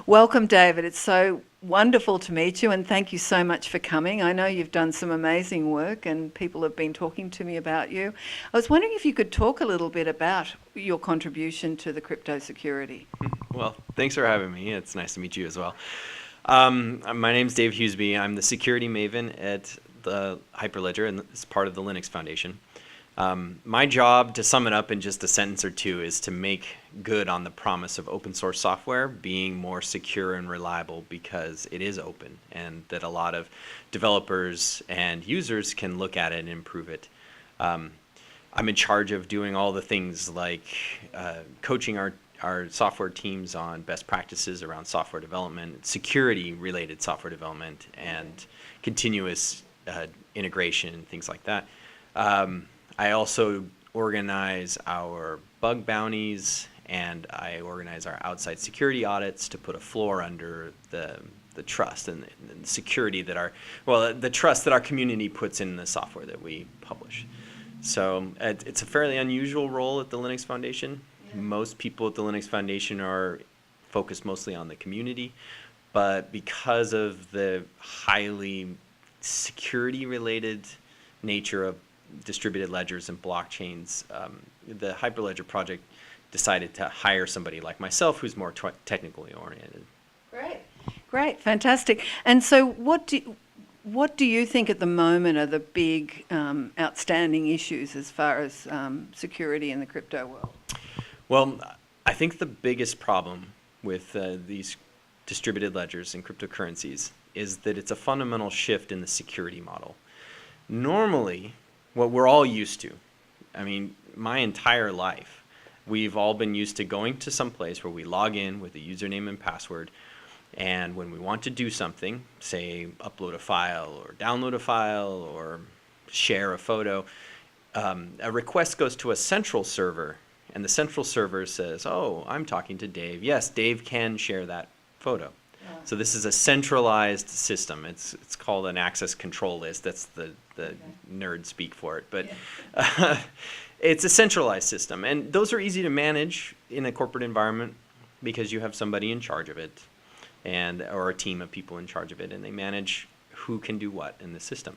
Welcome, David. It's so wonderful to meet you, and thank you so much for coming. I know you've done some amazing work, and people have been talking to me about you. I was wondering if you could talk a little bit about your contribution to the crypto security. Well, thanks for having me. It's nice to meet you as well. My name's Dave Huseby. I'm the security maven at the Hyperledger, and it's part of the Linux Foundation. My job, to sum it up in just a sentence or two, is to make good on the promise of open source software being more secure and reliable because it is open, and that a lot of developers and users can look at it and improve it. I'm in charge of doing all the things like coaching our software teams on best practices around software development, security-related software development, and continuous integration and things like that. I also organize our bug bounties, and I organize our outside security audits to put a floor under the trust and the security that the trust that our community puts in the software that we publish. So it's a fairly unusual role at the Linux Foundation. Yeah. Most people at the Linux Foundation are focused mostly on the community, but because of the highly security-related nature of distributed ledgers and blockchains, the Hyperledger project decided to hire somebody like myself who's more technically oriented. Great, fantastic. And so what do you think at the moment are the big outstanding issues as far as security in the crypto world? Well, I think the biggest problem with these distributed ledgers and cryptocurrencies is that it's a fundamental shift in the security model. Normally, what we're all used to, I mean, my entire life, we've all been used to going to some place where we log in with a username and password, and when we want to do something, say upload a file or download a file or share a photo, a request goes to a central server, and the central server says, oh, I'm talking to Dave. Yes, Dave can share that photo. Yeah. So this is a centralized system. It's called an access control list. That's the okay. Nerd speak for it. But yeah. It's a centralized system. And those are easy to manage in a corporate environment because you have somebody in charge of it, or a team of people in charge of it, and they manage who can do what in the system.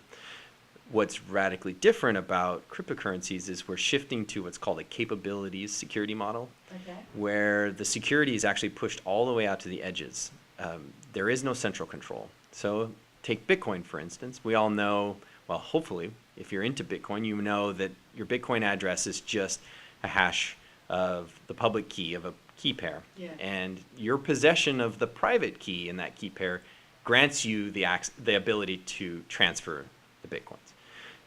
What's radically different about cryptocurrencies is we're shifting to what's called a capabilities security model, okay. where the security is actually pushed all the way out to the edges. There is no central control. So take Bitcoin, for instance. We all know, well, hopefully, if you're into Bitcoin, you know that your Bitcoin address is just a hash of the public key of a key pair. Yeah. And your possession of the private key in that key pair grants you the ability to transfer the Bitcoins.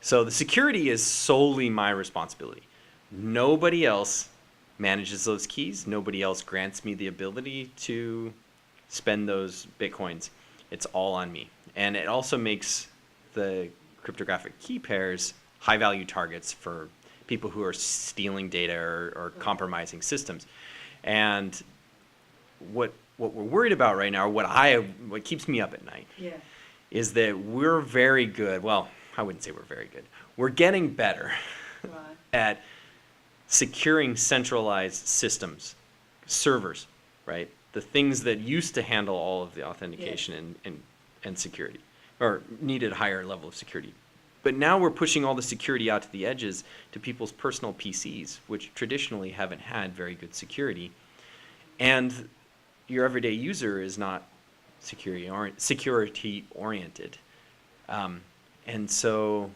So the security is solely my responsibility. Nobody else manages those keys. Nobody else grants me the ability to spend those Bitcoins. It's all on me. And it also makes the cryptographic key pairs high-value targets for people who are stealing data or compromising systems. And what we're worried about right now, what keeps me up at night, yeah. is that we're very good. Well, I wouldn't say we're very good. We're getting better right. at securing centralized systems, servers, right? The things that used to handle all of the authentication yes. and security, or needed a higher level of security. But now we're pushing all the security out to the edges to people's personal PCs, which traditionally haven't had very good security. And your everyday user is not security oriented. And so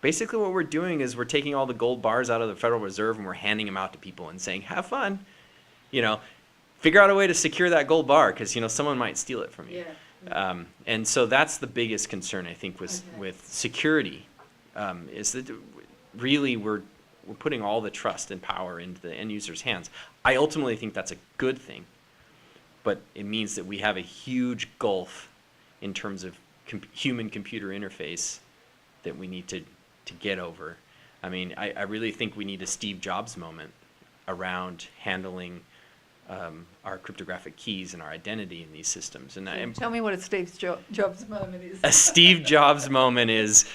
basically what we're doing is we're taking all the gold bars out of the Federal Reserve and we're handing them out to people and saying, have fun, figure out a way to secure that gold bar because, someone might steal it from you. Yeah. And so that's the biggest concern, I think, with security, is that really we're putting all the trust and power into the end user's hands. I ultimately think that's a good thing, but it means that we have a huge gulf in terms of human-computer interface that we need to get over. I mean, I really think we need a Steve Jobs moment around handling our cryptographic keys and our identity in these systems. And tell me what a Steve Jobs moment is. A Steve Jobs moment is,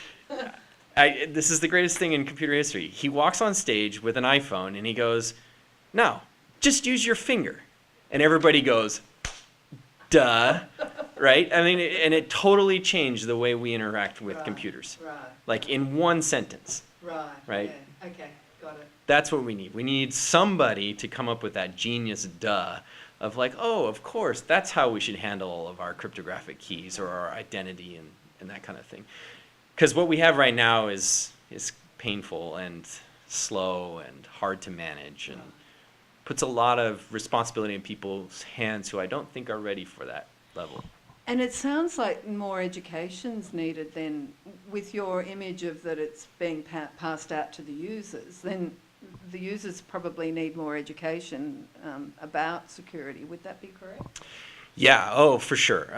this is the greatest thing in computer history. He walks on stage with an iPhone and he goes, no, just use your finger. And everybody goes, duh, right? I mean, and it totally changed the way we interact with Right, computers. right, Like in one sentence. right. Right. Yeah. Okay, got it. That's what we need. We need somebody to come up with that genius duh of like, oh, of course, that's how we should handle all of our cryptographic keys or our identity and that kind of thing. Because what we have right now is painful and slow and hard to manage and puts a lot of responsibility in people's hands who I don't think are ready for that level. And it sounds like more education's needed then, with your image of that it's being passed out to the users, then the users probably need more education about security. Would that be correct? Yeah, oh, for sure.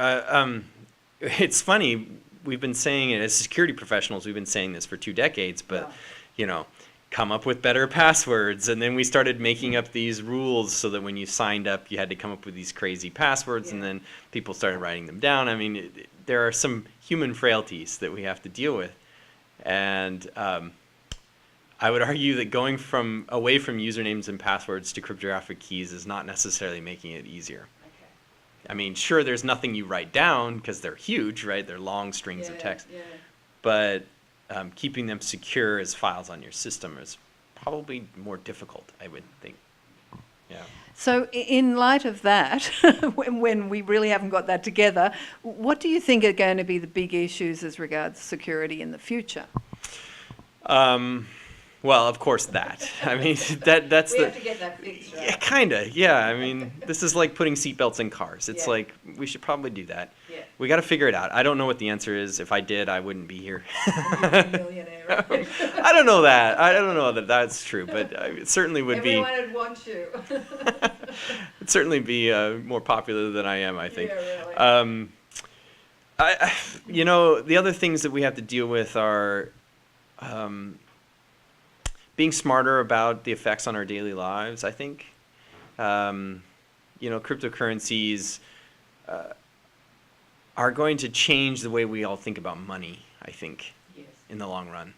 It's funny, we've been saying it as security professionals, we've been saying this for 2 decades, but, Right. you know, come up with better passwords. And then we started making up these rules so that when you signed up, you had to come up with these crazy passwords, and Yeah. then people started writing them down. I mean, there are some human frailties that we have to deal with. And I would argue that going away from usernames and passwords to cryptographic keys is not necessarily making it easier. Okay. I mean, sure, there's nothing you write down because they're huge, right? They're long strings of text. Yeah. But keeping them secure as files on your system is probably more difficult, I would think. Yeah. So in light of that, when we really haven't got that together, what do you think are going to be the big issues as regards security in the future? Well, of course that. I mean, that's We the... have to get that fixed, right? Yeah, kind of. Yeah, I mean, this is like putting seatbelts in cars. It's Yeah. like, we should probably do that. Yeah. We got to figure it out. I don't know what the answer is. If I did, I wouldn't be here. You're a millionaire, right? I don't know that. I don't know that that's true, but it certainly would be... Everyone would want you. It'd certainly be more popular than I am, I think. Yeah, really. You know, the other things that we have to deal with are being smarter about the effects on our daily lives, I think. You know, cryptocurrencies are going to change the way we all think about money, I think, Yes. in the long run.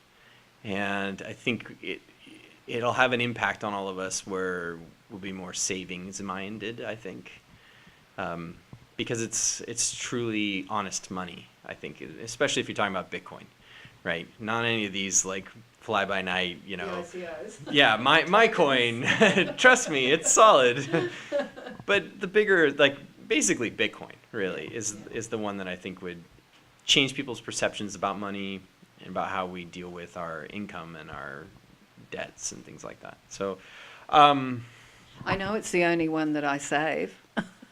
And I think it'll have an impact on all of us where we'll be more savings-minded, I think. Because it's truly honest money, I think, especially if you're talking about Bitcoin, right? Not any of these like fly-by-night, you know. ICOs. Yeah, my coin, trust me, it's solid. But the bigger, like basically Bitcoin, really, is the one that I think would change people's perceptions about money and about how we deal with our income and our debts and things like that. So, I know it's the only one that I save.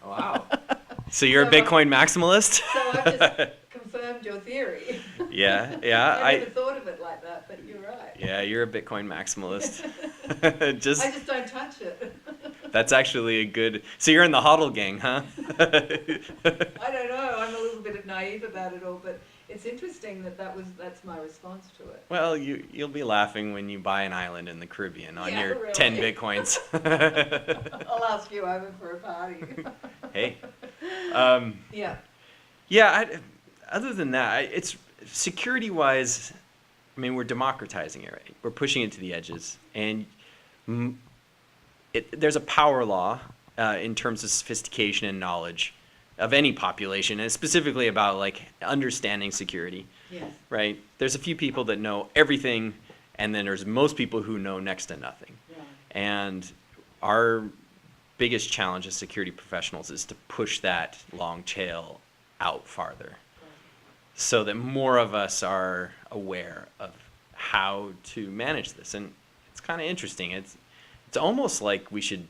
wow. So you're a So, Bitcoin maximalist? So I've just confirmed your theory. Yeah. I never thought of it like that, but you're right. Yeah, you're a Bitcoin maximalist. I just don't touch it. That's actually a good. So you're in the HODL gang, huh? I don't know. I'm a little bit naive about it all, but it's interesting that's my response to it. Well, you'll be laughing when you buy an island in the Caribbean on Yeah, your really. 10 Bitcoins. I'll ask you over for a party. Hey. Yeah. Yeah. Other than that, it's security-wise. I mean, we're democratizing it, right? We're pushing it to the edges, and there's a power law in terms of sophistication and knowledge of any population, and specifically about like understanding security, Yes. right? There's a few people that know everything, and then there's most people who know next to nothing. Right. And our biggest challenge as security professionals is to push that long tail out farther, so that more of us are aware of how to manage this. And it's kind of interesting. It's almost like we should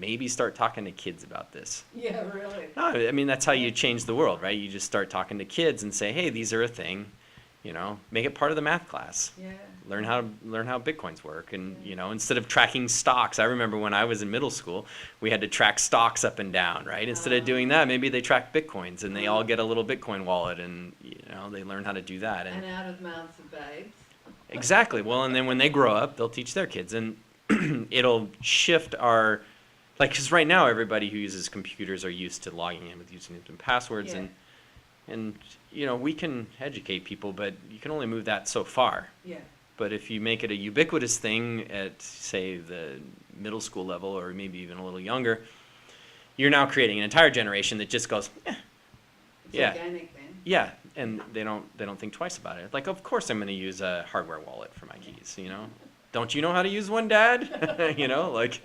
maybe start talking to kids about this. Yeah, really. No, I mean, that's how you change the world, right? You just start talking to kids and say, hey, these are a thing, you know, make it part of the math class. Yeah. Learn how Bitcoins work. And, you know, instead of tracking stocks, I remember when I was in middle school, we had to track stocks up and down, right? Instead of doing that, maybe they track Bitcoins and they all get a little Bitcoin wallet and, you know, they learn how to do that. And out of mouths of babes. Exactly. Well, and then when they grow up, they'll teach their kids, and it'll shift our, like, because right now everybody who uses computers are used to logging in with usernames and passwords, Yeah. and you know, we can educate people, but you can only move that so far. Yeah. But if you make it a ubiquitous thing at, say, the middle school level, or maybe even a little younger, you're now creating an entire generation that just goes, yeah, Organic then. yeah, and they don't think twice about it. Like, of course I'm going to use a hardware wallet for my keys. Don't you know how to use one, Dad? Like.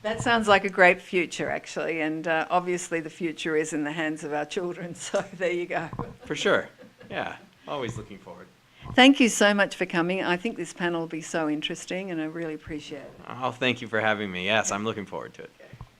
That sounds like a great future, actually, and obviously the future is in the hands of our children, so there you go. For sure. Yeah, always looking forward. Thank you so much for coming. I think this panel will be so interesting, and I really appreciate it. Oh, thank you for having me. Yes, I'm looking forward to it.